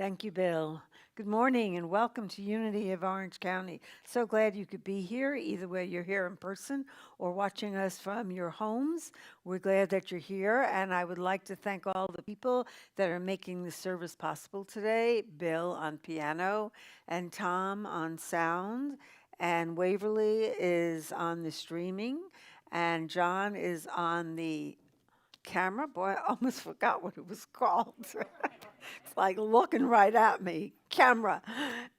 Thank you, Bill. Good morning and welcome to Unity of Orange County. So glad you could be here, either way you're here in person or watching us from your homes. We're glad that you're here, and I would like to thank all the people that are making this service possible today. Bill on piano and Tom on sound, and Waverly is on the streaming, and John is on the camera. Boy, I almost forgot what it was called. It's like looking right at me. Camera.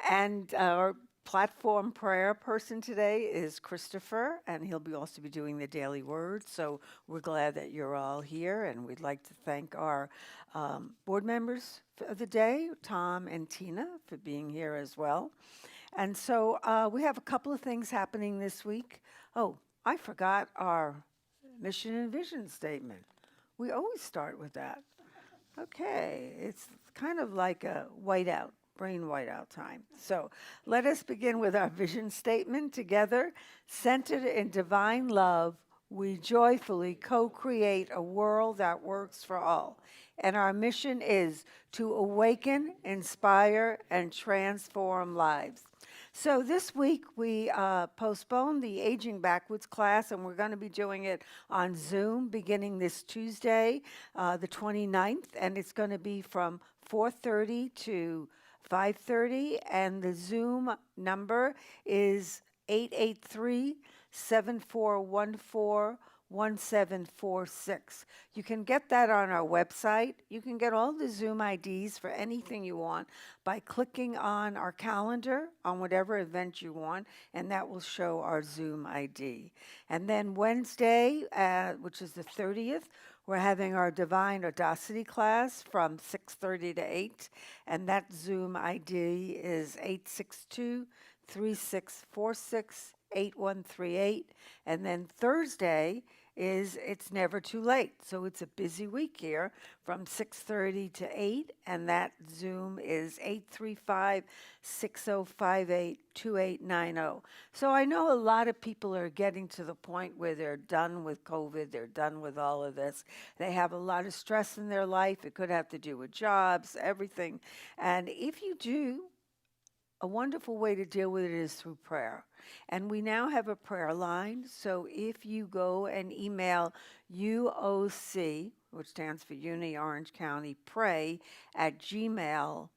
And our platform prayer person today is Christopher, and he'll be also be doing the daily word. So we're glad that you're all here, and we'd like to thank our board members of the day, Tom and Tina, for being here as well. And so we have a couple of things happening this week. Oh, I forgot our mission and vision statement. We always start with that. Okay, it's kind of like a whiteout, brain whiteout time. So let us begin with our vision statement together. Centered in divine love, we joyfully co create a world that works for all. And our mission is to awaken, inspire, and transform lives. So this week we postponed the Aging Backwards class, and we're going to be doing it on Zoom beginning this Tuesday, the 29th, and it's going to be from 4:30 to 5:30, and the Zoom number is 883-7414-1746. You can get that on our website. You can get all the Zoom IDs for anything you want by clicking on our calendar on whatever event you want, and that will show our Zoom ID. And then Wednesday, which is the 30th, we're having our Divine Audacity class from 6:30 to 8, and that Zoom ID is 862-3646-8138. And then Thursday is It's Never Too Late. So it's a busy week here from 6:30 to 8, and that Zoom is 835-6058-2890. So I know a lot of people are getting to the point where they're done with COVID, they're done with all of this. They have a lot of stress in their life. It could have to do with jobs, everything. And if you do, a wonderful way to deal with it is through prayer. And we now have a prayer line. So if you go and email UOC, which stands for Uni Orange County, pray at gmail.com,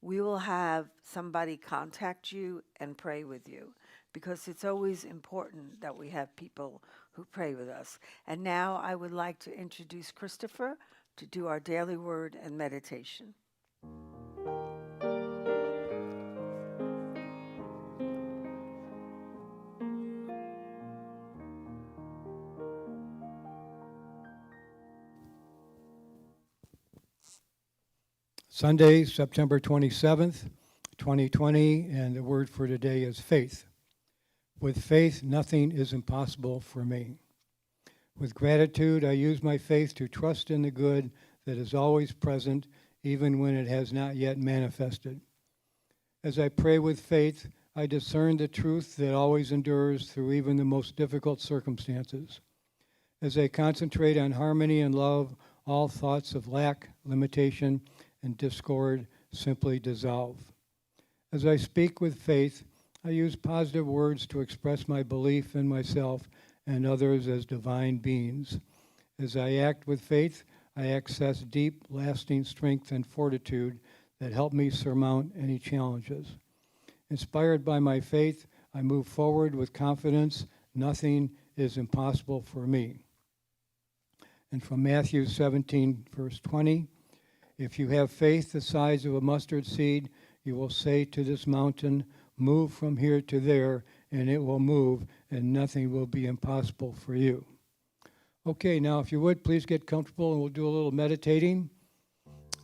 we will have somebody contact you and pray with you, because it's always important that we have people who pray with us. And now I would like to introduce Christopher to do our daily word and meditation. Sunday, September 27th, 2020, and the word for today is faith. With faith, nothing is impossible for me. With gratitude, I use my faith to trust in the good that is always present, even when it has not yet manifested. As I pray with faith, I discern the truth that always endures through even the most difficult circumstances. As I concentrate on harmony and love, all thoughts of lack, limitation, and discord simply dissolve. As I speak with faith, I use positive words to express my belief in myself and others as divine beings. As I act with faith, I access deep, lasting strength and fortitude that help me surmount any challenges. Inspired by my faith, I move forward with confidence. Nothing is impossible for me. And from Matthew 17, verse 20, if you have faith the size of a mustard seed, you will say to this mountain, move from here to there, and it will move, and nothing will be impossible for you. Okay, now if you would, please get comfortable, and we'll do a little meditating.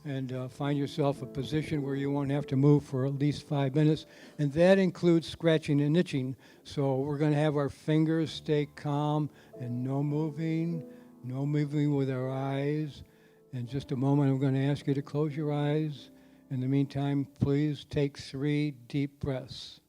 And find yourself a position where you won't have to move for at least 5 minutes. And that includes scratching and itching. So we're going to have our fingers stay calm and no moving with our eyes. In just a moment, I'm going to ask you to close your eyes. In the meantime, please take 3 deep breaths.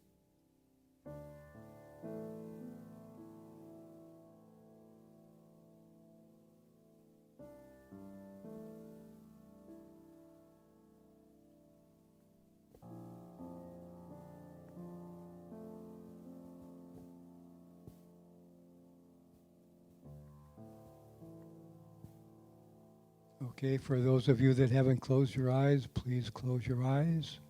Okay, for those of you that haven't closed your eyes, please close your eyes.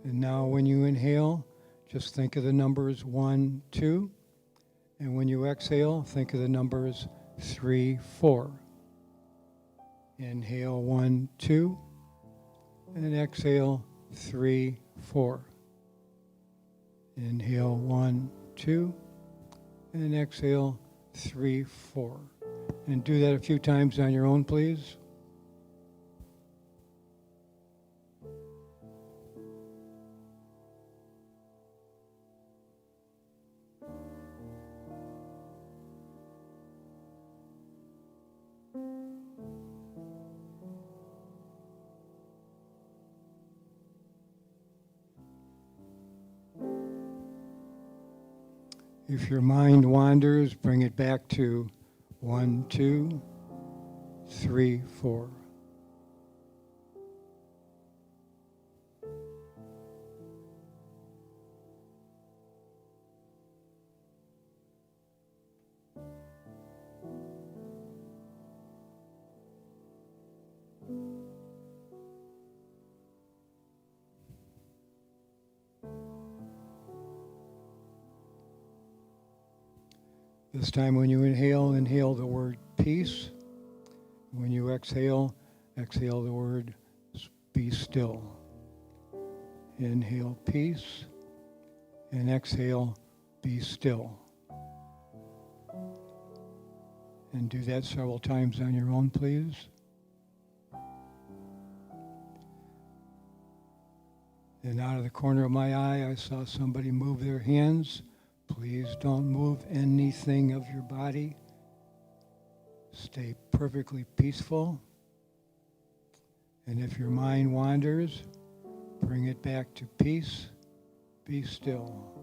And now when you inhale, just think of the numbers 1, 2. And when you exhale, think of the numbers 3, 4. Inhale 1, 2. And exhale 3, 4. Inhale 1, 2. And exhale 3, 4. And do that a few times on your own, please. If your mind wanders, bring it back to 1, 2, 3, 4. This time when you inhale, inhale the word peace. When you exhale, exhale the word be still. Inhale peace and exhale be still. And do that several times on your own, please. And out of the corner of my eye, I saw somebody move their hands. Please don't move anything of your body. Stay perfectly peaceful. And if your mind wanders, bring it back to peace. Be still.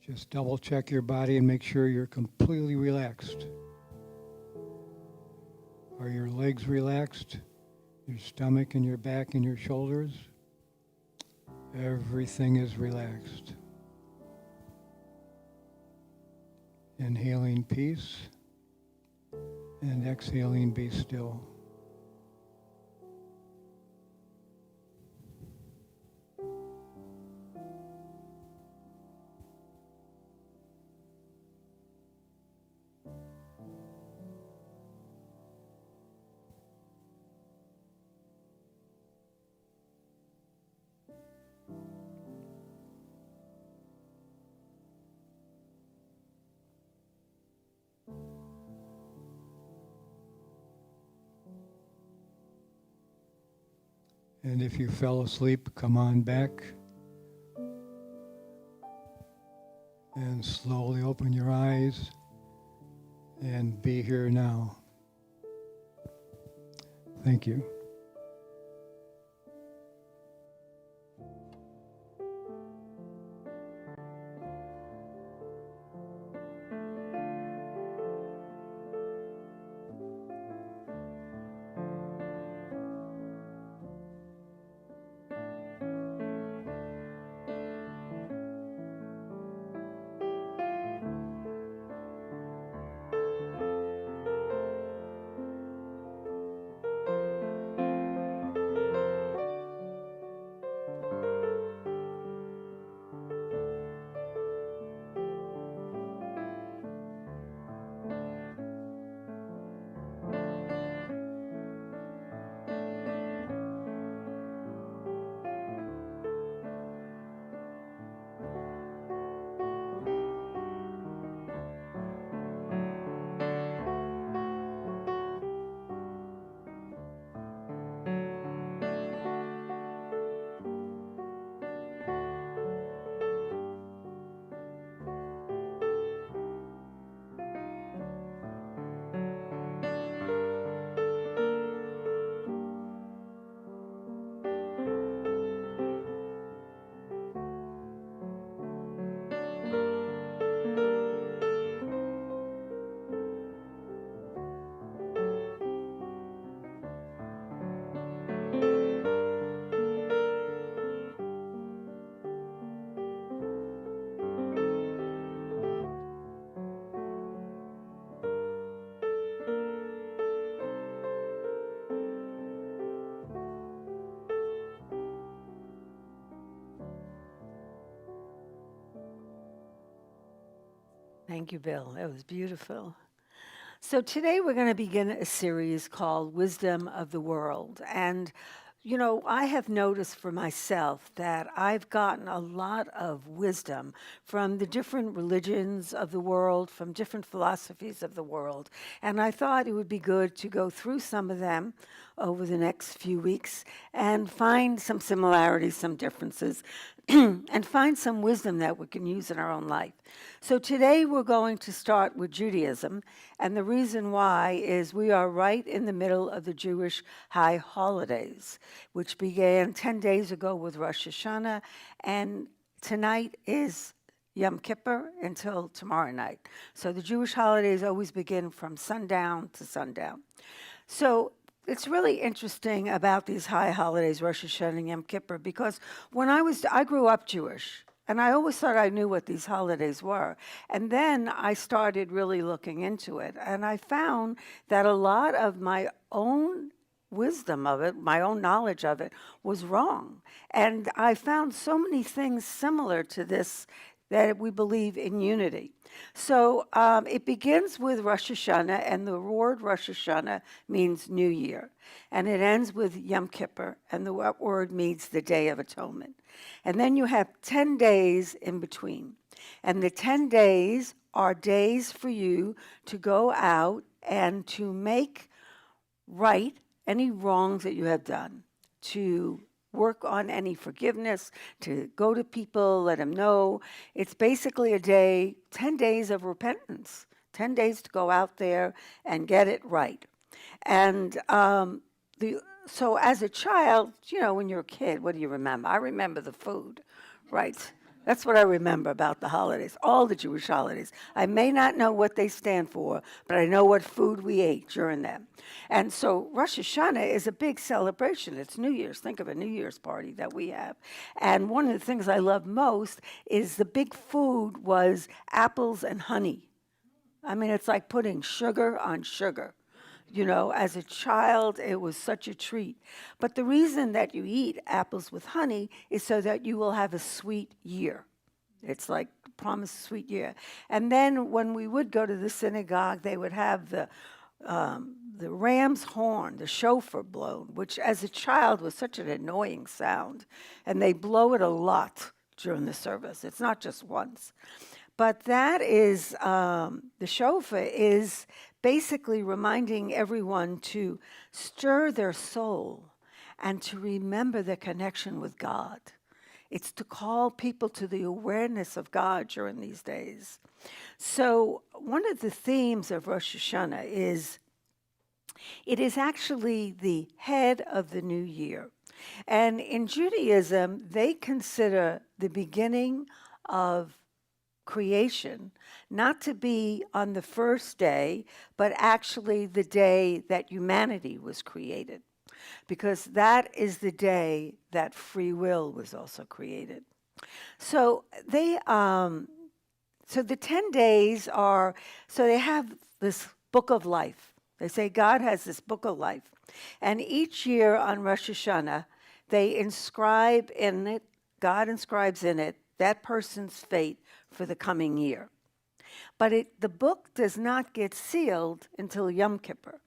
Just double check your body and make sure you're completely relaxed. Are your legs relaxed? Your stomach and your back and your shoulders? Everything is relaxed. Inhaling peace and exhaling be still. And if you fell asleep, come on back and slowly open your eyes and be here now. Thank you. Thank you, Bill. That was beautiful. So today we're going to begin a series called Wisdom of the World. And, I have noticed for myself that I've gotten a lot of wisdom from the different religions of the world, from different philosophies of the world. And I thought it would be good to go through some of them over the next few weeks and find some similarities, some differences, and find some wisdom that we can use in our own life. So today we're going to start with Judaism, and the reason why is we are right in the middle of the Jewish high holidays, which began 10 days ago with Rosh Hashanah, and tonight is Yom Kippur until tomorrow night. So the Jewish holidays always begin from sundown to sundown. So it's really interesting about these high holidays, Rosh Hashanah and Yom Kippur, because I grew up Jewish, and I always thought I knew what these holidays were. And then I started really looking into it, and I found that a lot of my own wisdom of it, my own knowledge of it, was wrong. And I found so many things similar to this that we believe in unity. So it begins with Rosh Hashanah, and the word Rosh Hashanah means New Year. And it ends with Yom Kippur, and the word means the Day of Atonement. And then you have 10 days in between. And the 10 days are days for you to go out and to make right any wrongs that you have done, to work on any forgiveness, to go to people, let them know. It's basically a day, 10 days of repentance, 10 days to go out there and get it right. And so as a child, when you're a kid, what do you remember? I remember the food, right? That's what I remember about the holidays, all the Jewish holidays. I may not know what they stand for, but I know what food we ate during them. And so Rosh Hashanah is a big celebration. It's New Year's. Think of a New Year's party that we have. And one of the things I love most is the big food was apples and honey. I mean, it's like putting sugar on sugar. As a child, it was such a treat. But the reason that you eat apples with honey is so that you will have a sweet year. It's like promised sweet year. And then when we would go to the synagogue, they would have the ram's horn, the shofar blown, which as a child was such an annoying sound. And they blow it a lot during the service. It's not just once. But that is, the shofar is basically reminding everyone to stir their soul and to remember their connection with God. It's to call people to the awareness of God during these days. So one of the themes of Rosh Hashanah is, it is actually the head of the new year. And in Judaism, they consider the beginning of creation not to be on the first day, but actually the day that humanity was created, because that is the day that free will was also created. So so the 10 days are, so they have this book of life. They say God has this book of life. And each year on Rosh Hashanah, they inscribe in it, God inscribes in it, that person's fate for the coming year. But the book does not get sealed until Yom Kippur.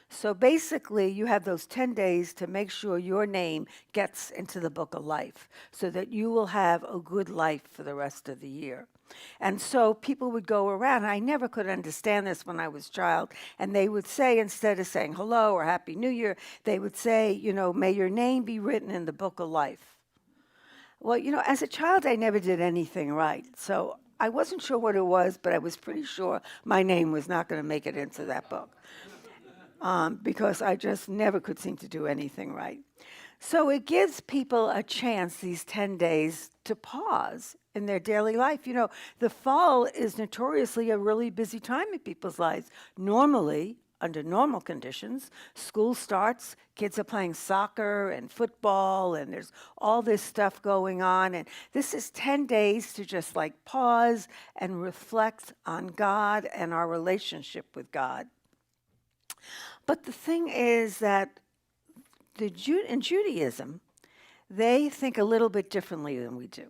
So basically, you have those 10 days to make sure your name gets into the book of life so that you will have a good life for the rest of the year. And so people would go around. I never could understand this when I was a child. And they would say, instead of saying hello or Happy New Year, they would say, may your name be written in the book of life. Well, as a child, I never did anything right. So I wasn't sure what it was, but I was pretty sure my name was not going to make it into that book. Because I just never could seem to do anything right. So it gives people a chance, these 10 days, to pause in their daily life. The fall is notoriously a really busy time in people's lives. Normally, under normal conditions, school starts, kids are playing soccer and football, and there's all this stuff going on. And this is 10 days to just pause and reflect on God and our relationship with God. But the thing is that in Judaism, they think a little bit differently than we do.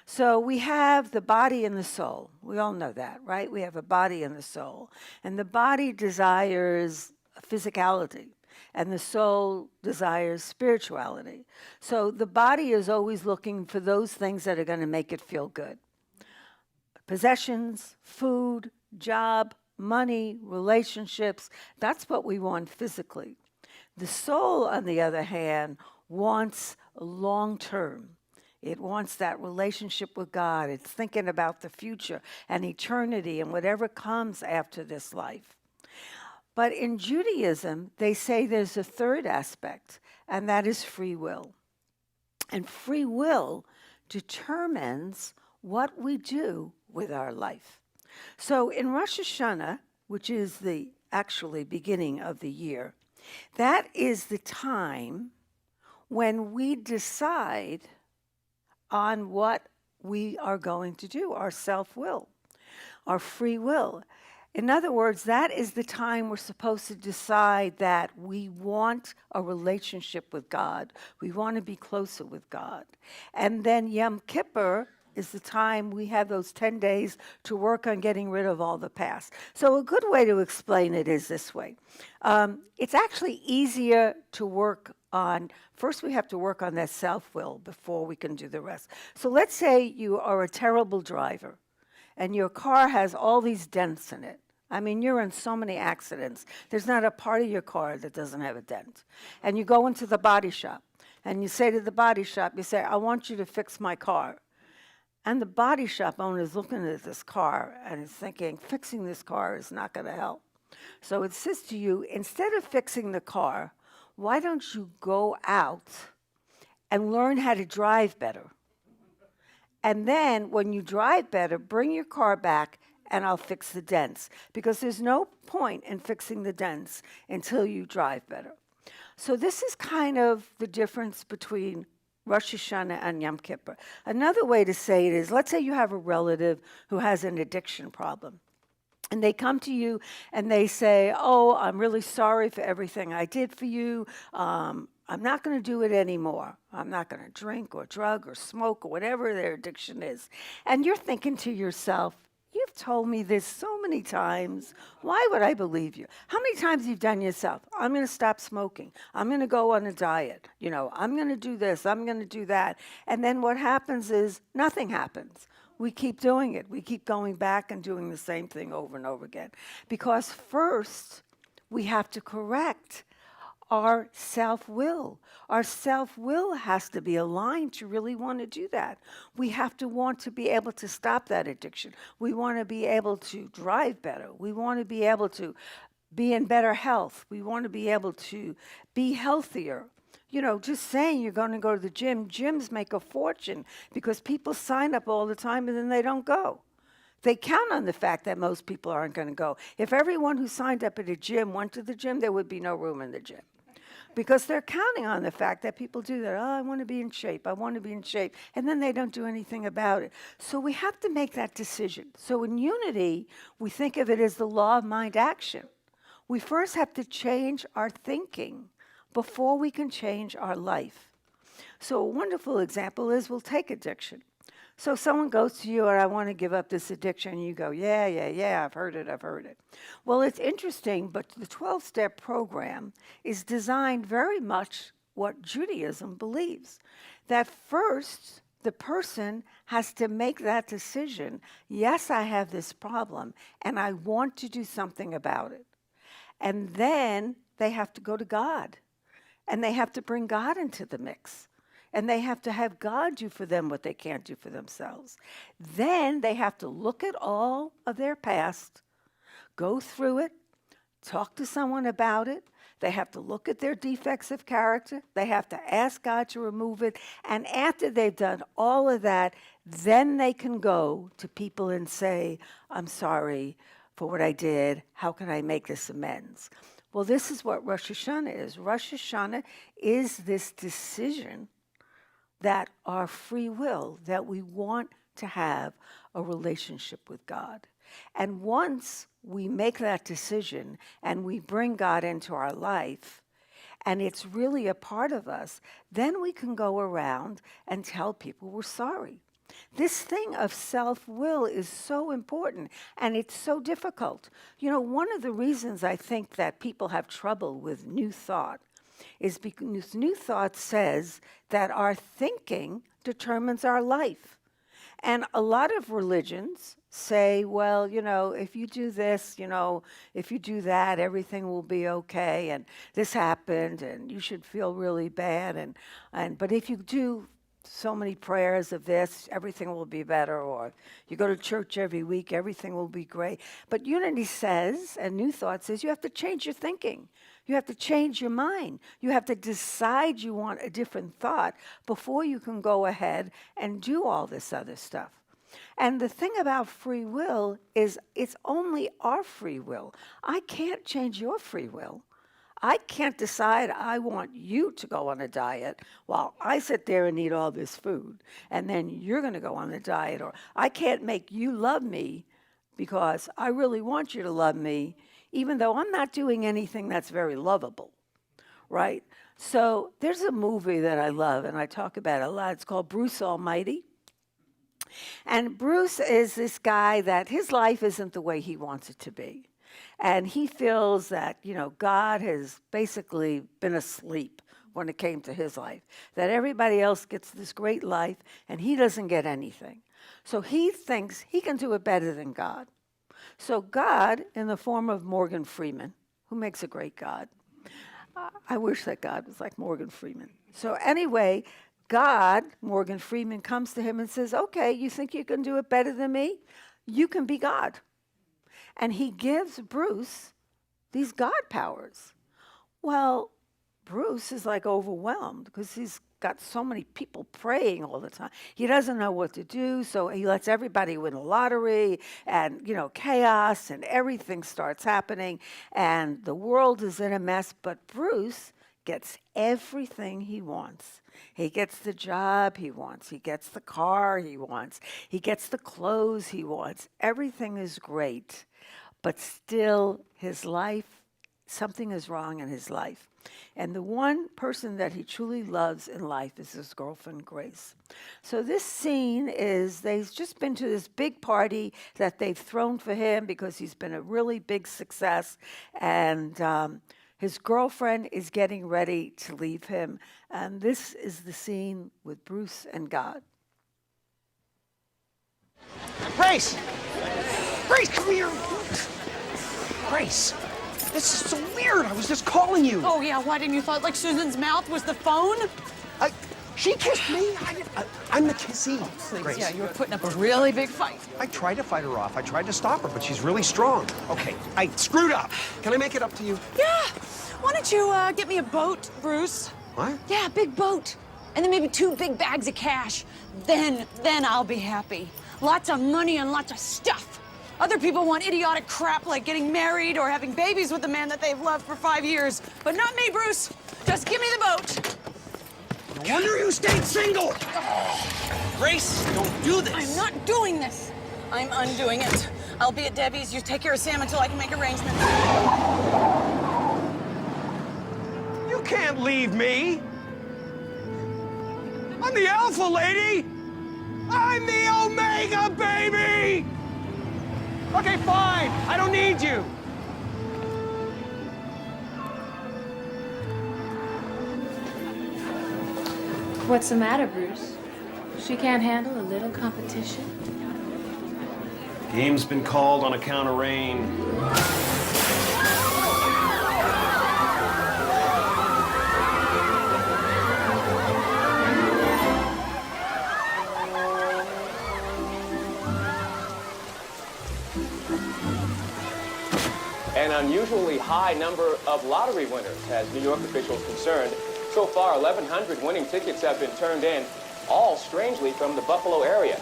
So we have the body and the soul. We all know that, right? We have a body and the soul. And the body desires physicality, and the soul desires spirituality. So the body is always looking for those things that are going to make it feel good: possessions, food, job, money, relationships. That's what we want physically. The soul, on the other hand, wants long term. It wants that relationship with God. It's thinking about the future and eternity and whatever comes after this life. But in Judaism, they say there's a third aspect, and that is free will. And free will determines what we do with our life. So in Rosh Hashanah, which is the actually beginning of the year, that is the time when we decide on what we are going to do, our self-will, our free will. In other words, that is the time we're supposed to decide that we want a relationship with God. We want to be closer with God. And then Yom Kippur is the time we have those 10 days to work on getting rid of all the past. So a good way to explain it is this way. It's actually easier to work on, first we have to work on that self-will before we can do the rest. So let's say you are a terrible driver and your car has all these dents in it. I mean, you're in so many accidents. There's not a part of your car that doesn't have a dent. And you go into the body shop and you say to the body shop, you say, I want you to fix my car. And the body shop owner is looking at this car and is thinking, fixing this car is not going to help. So it says to you, instead of fixing the car, why don't you go out and learn how to drive better? And then when you drive better, bring your car back and I'll fix the dents. Because there's no point in fixing the dents until you drive better. So this is kind of the difference between Rosh Hashanah and Yom Kippur. Another way to say it is, let's say you have a relative who has an addiction problem. And they come to you and they say, oh, I'm really sorry for everything I did for you. I'm not going to do it anymore. I'm not going to drink or drug or smoke or whatever their addiction is. And you're thinking to yourself, you've told me this so many times. Why would I believe you? How many times you've done yourself? I'm going to stop smoking. I'm going to go on a diet. You know, I'm going to do this. I'm going to do that. And then what happens is nothing happens. We keep doing it. We keep going back and doing the same thing over and over again. Because first, we have to correct our self-will. Our self-will has to be aligned to really want to do that. We have to want to be able to stop that addiction. We want to be able to drive better. We want to be able to be in better health. We want to be able to be healthier. You know, just saying you're going to go to the gym, gyms make a fortune because people sign up all the time and then they don't go. They count on the fact that most people aren't going to go. If everyone who signed up at a gym went to the gym, there would be no room in the gym. Because they're counting on the fact that people do that. Oh, I want to be in shape. I want to be in shape. And then they don't do anything about it. So we have to make that decision. So in unity, we think of it as the law of mind action. We first have to change our thinking before we can change our life. So a wonderful example is we'll take addiction. So someone goes to you, and I want to give up this addiction, and you go, yeah, I've heard it. Well, it's interesting, but the 12-step program is designed very much what Judaism believes. That first, the person has to make that decision, yes, I have this problem, and I want to do something about it. And then they have to go to God, and they have to bring God into the mix. And they have to have God do for them what they can't do for themselves. Then they have to look at all of their past, go through it, talk to someone about it. They have to look at their defects of character. They have to ask God to remove it. And after they've done all of that, then they can go to people and say, I'm sorry for what I did. How can I make this amends? Well, this is what Rosh Hashanah is. Rosh Hashanah is this decision that our free will, that we want to have a relationship with God. And once we make that decision and we bring God into our life, and it's really a part of us, then we can go around and tell people we're sorry. This thing of self-will is so important and it's so difficult. You know, one of the reasons I think that people have trouble with New Thought is because New Thought says that our thinking determines our life. And a lot of religions say, well, you know, if you do this, you know, if you do that, everything will be okay. And this happened, and you should feel really bad. But if you do so many prayers of this, everything will be better. Or you go to church every week, everything will be great. But Unity says, and New Thought says, you have to change your thinking. You have to change your mind. You have to decide you want a different thought before you can go ahead and do all this other stuff. And the thing about free will is it's only our free will. I can't change your free will. I can't decide I want you to go on a diet while I sit there and eat all this food, and then you're going to go on a diet. Or I can't make you love me because I really want you to love me, even though I'm not doing anything that's very lovable, right? So there's a movie that I love, and I talk about it a lot. It's called Bruce Almighty. And Bruce is this guy that his life isn't the way he wants it to be. And he feels that, you know, God has basically been asleep when it came to his life, that everybody else gets this great life and he doesn't get anything. So he thinks he can do it better than God. So God, in the form of Morgan Freeman, who makes a great God, I wish that God was like Morgan Freeman. So anyway, God, Morgan Freeman, comes to him and says, okay, you think you can do it better than me? You can be God. And he gives Bruce these God powers. Well, Bruce is like overwhelmed because he's got so many people praying all the time. He doesn't know what to do, so he lets everybody win a lottery, and, you know, chaos and everything starts happening, and the world is in a mess, but Bruce gets everything he wants. He gets the job he wants. He gets the car he wants. He gets the clothes he wants. Everything is great, but still his life, something is wrong in his life. And the one person that he truly loves in life is his girlfriend, Grace. So this scene is, they've just been to this big party that they've thrown for him because he's been a really big success. And his girlfriend is getting ready to leave him. And this is the scene with Bruce and God. Grace! Grace, come here! Grace, this is so weird. I was just calling you. Oh, yeah, why didn't you thought like Susan's mouth was the phone? She kissed me. I'm the kissee. Grace. Yeah, you were putting up a really big fight. I tried to fight her off. I tried to stop her, but she's really strong. Okay, I screwed up. Can I make it up to you? Yeah. Why don't you get me a boat, Bruce? What? Yeah, a big boat. And then maybe 2 big bags of cash. Then I'll be happy. Lots of money and lots of stuff. Other people want idiotic crap like getting married or having babies with the man that they've loved for 5 years. But not me, Bruce. Just give me the boat. No wonder you stayed single. Grace, don't do this. I'm not doing this. I'm undoing it. I'll be at Debbie's. You take care of Sam until I can make arrangements. You can't leave me. I'm the alpha lady. I'm the omega baby. Okay, fine. I don't need you. What's the matter, Bruce? She can't handle a little competition? Game's been called on account of rain. An unusually high number of lottery winners has New York officials concerned. So far, 1,100 winning tickets have been turned in, all strangely from the Buffalo area.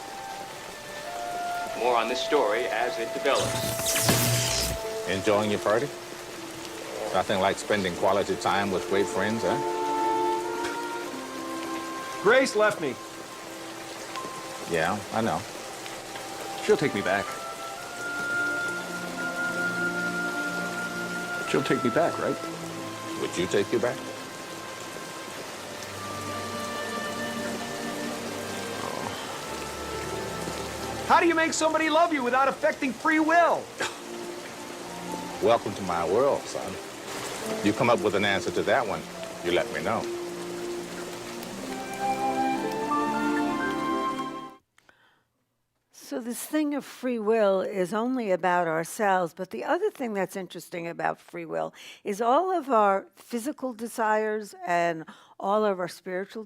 More on this story as it develops. Enjoying your party? Nothing like spending quality time with great friends, huh? Grace left me. Yeah, I know. She'll take me back. She'll take me back, right? Would you take you back? How do you make somebody love you without affecting free will? Welcome to my world, son. You come up with an answer to that one, you let me know. So this thing of free will is only about ourselves, but the other thing that's interesting about free will is all of our physical desires and all of our spiritual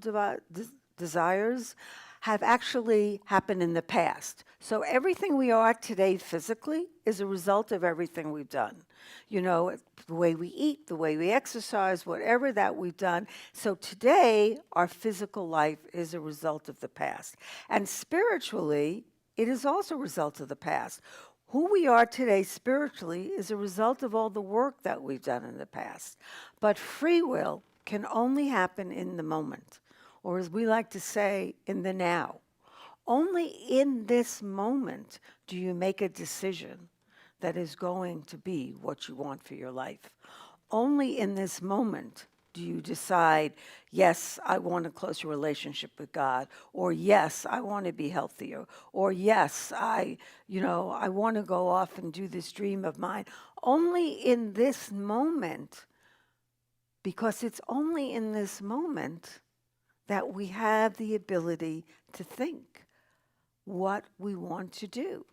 desires have actually happened in the past. So everything we are today physically is a result of everything we've done. You know, the way we eat, the way we exercise, whatever that we've done. So today, our physical life is a result of the past. And spiritually, it is also a result of the past. Who we are today spiritually is a result of all the work that we've done in the past. But free will can only happen in the moment, or as we like to say, in the now. Only in this moment do you make a decision that is going to be what you want for your life. Only in this moment do you decide, yes, I want a closer relationship with God, or yes, I want to be healthier, or yes, I want to go off and do this dream of mine. Only in this moment, because it's only in this moment that we have the ability to think what we want to do.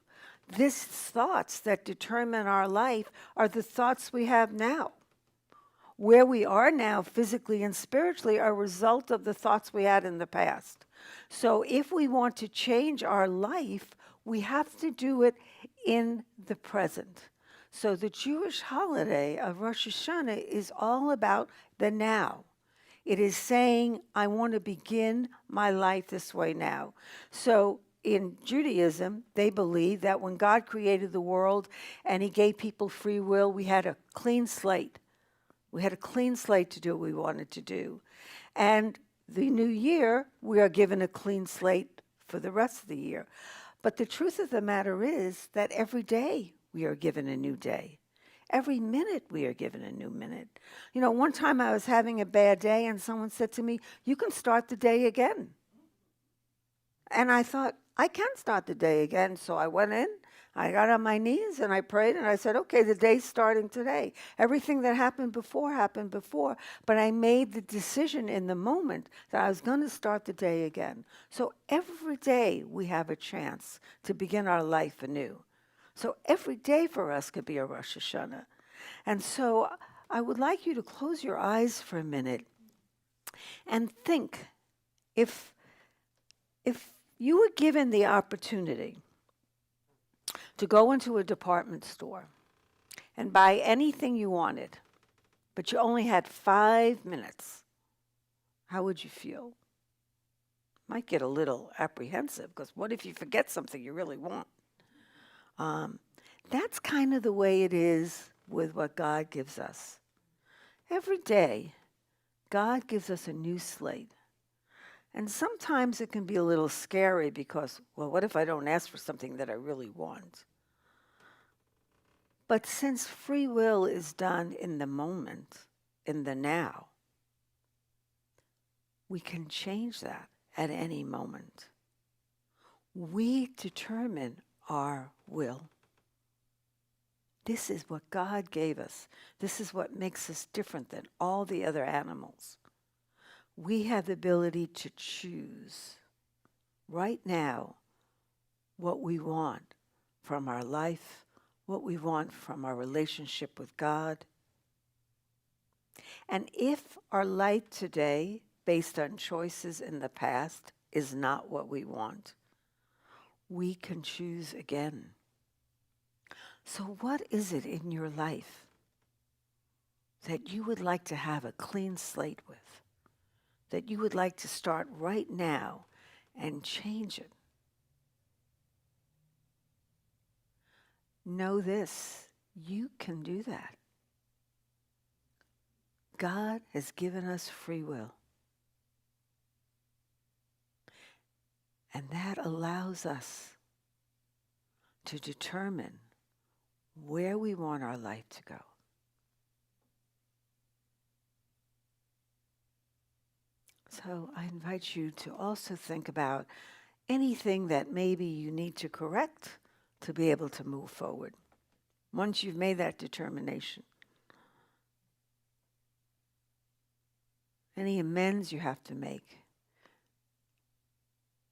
These thoughts that determine our life are the thoughts we have now. Where we are now, physically and spiritually, are a result of the thoughts we had in the past. So if we want to change our life, we have to do it in the present. So the Jewish holiday of Rosh Hashanah is all about the now. It is saying, I want to begin my life this way now. So in Judaism, they believe that when God created the world and he gave people free will, we had a clean slate. We had a clean slate to do what we wanted to do. And the new year, we are given a clean slate for the rest of the year. But the truth of the matter is that every day we are given a new day. Every minute we are given a new minute. You know, one time I was having a bad day and someone said to me, you can start the day again. And I thought, I can start the day again. So I went in, I got on my knees and I prayed and I said, okay, the day's starting today. Everything that happened before, but I made the decision in the moment that I was going to start the day again. So every day we have a chance to begin our life anew. So every day for us could be a Rosh Hashanah. And so I would like you to close your eyes for a minute and think, if you were given the opportunity to go into a department store and buy anything you wanted, but you only had 5 minutes, how would you feel? Might get a little apprehensive, because what if you forget something you really want? That's kind of the way it is with what God gives us. Every day, God gives us a new slate. And sometimes it can be a little scary because, well, what if I don't ask for something that I really want? But since free will is done in the moment, in the now, we can change that at any moment. We determine our will. This is what God gave us. This is what makes us different than all the other animals. We have the ability to choose right now what we want from our life, what we want from our relationship with God. And if our life today, based on choices in the past, is not what we want, we can choose again. So what is it in your life that you would like to have a clean slate with, that you would like to start right now and change it? Know this, you can do that. God has given us free will. And that allows us to determine where we want our life to go. So I invite you to also think about, anything that maybe you need to correct to be able to move forward. Once you've made that determination. Any amends you have to make.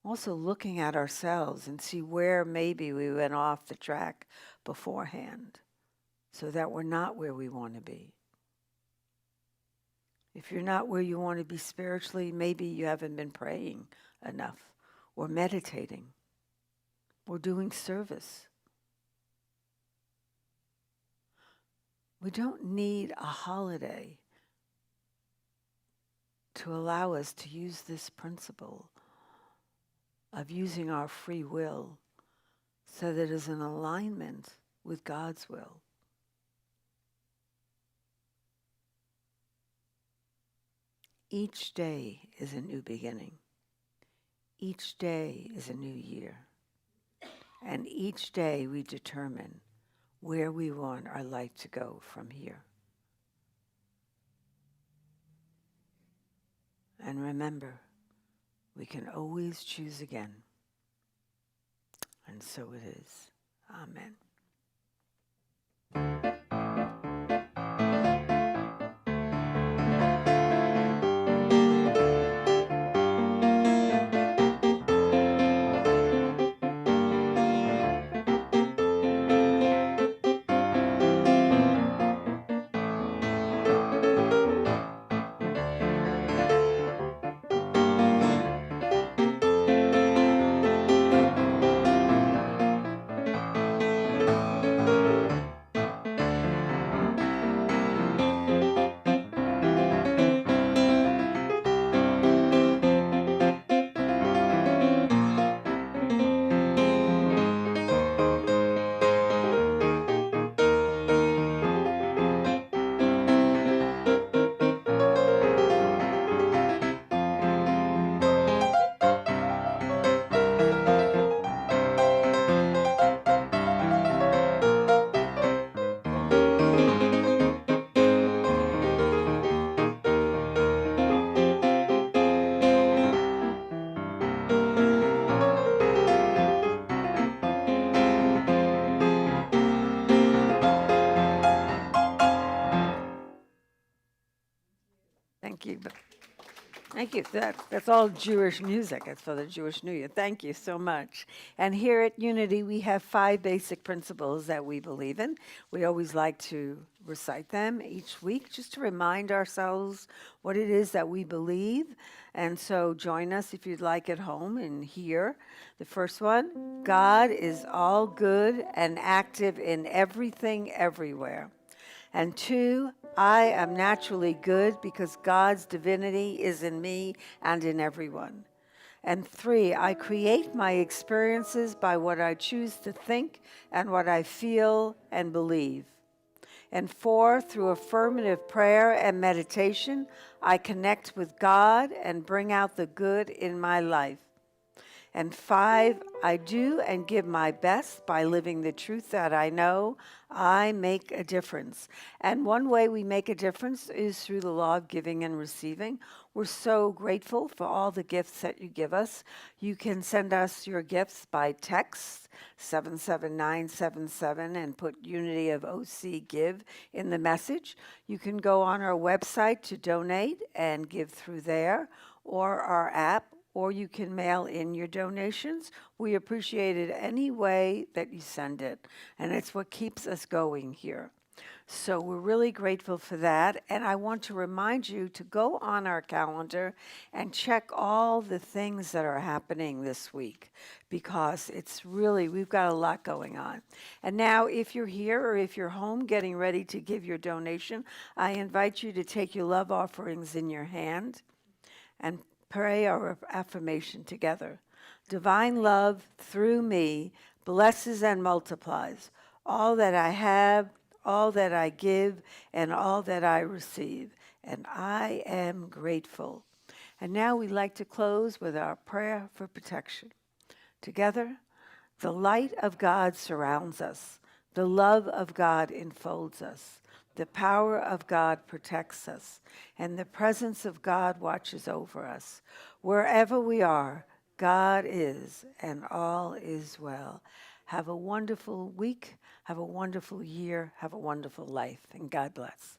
Also looking at ourselves and see where maybe we went off the track beforehand so that we're not where we want to be. If you're not where you want to be spiritually, maybe you haven't been praying enough or meditating or doing service. We don't need a holiday to allow us to use this principle of using our free will so that it is in alignment with God's will. Each day is a new beginning. Each day is a new year. And each day we determine where we want our life to go from here. And remember, we can always choose again. And so it is. Amen. Thank you. Thank you. That's all Jewish music. It's for the Jewish New Year. Thank you so much. And here at Unity, we have 5 basic principles that we believe in. We always like to recite them each week just to remind ourselves what it is that we believe. And so join us if you'd like at home and hear. The first one, God is all good and active in everything, everywhere. And 2, I am naturally good because God's divinity is in me and in everyone. And 3, I create my experiences by what I choose to think and what I feel and believe. And 4, through affirmative prayer and meditation, I connect with God and bring out the good in my life. And 5, I do and give my best by living the truth that I know. I make a difference. And one way we make a difference is through the law of giving and receiving. We're so grateful for all the gifts that you give us. You can send us your gifts by text, 77977, and put Unity of OC Give in the message. You can go on our website to donate and give through there, or our app, or you can mail in your donations. We appreciate it any way that you send it, and it's what keeps us going here. So we're really grateful for that, and I want to remind you to go on our calendar and check all the things that are happening this week, because it's really, we've got a lot going on. And now, if you're here or if you're home getting ready to give your donation, I invite you to take your love offerings in your hand and pray our affirmation together. Divine love through me blesses and multiplies all that I have, all that I give, and all that I receive. And I am grateful. And now we'd like to close with our prayer for protection. Together, the light of God surrounds us. The love of God enfolds us. The power of God protects us, and the presence of God watches over us. Wherever we are, God is, and all is well. Have a wonderful week. Have a wonderful year. Have a wonderful life. And God bless.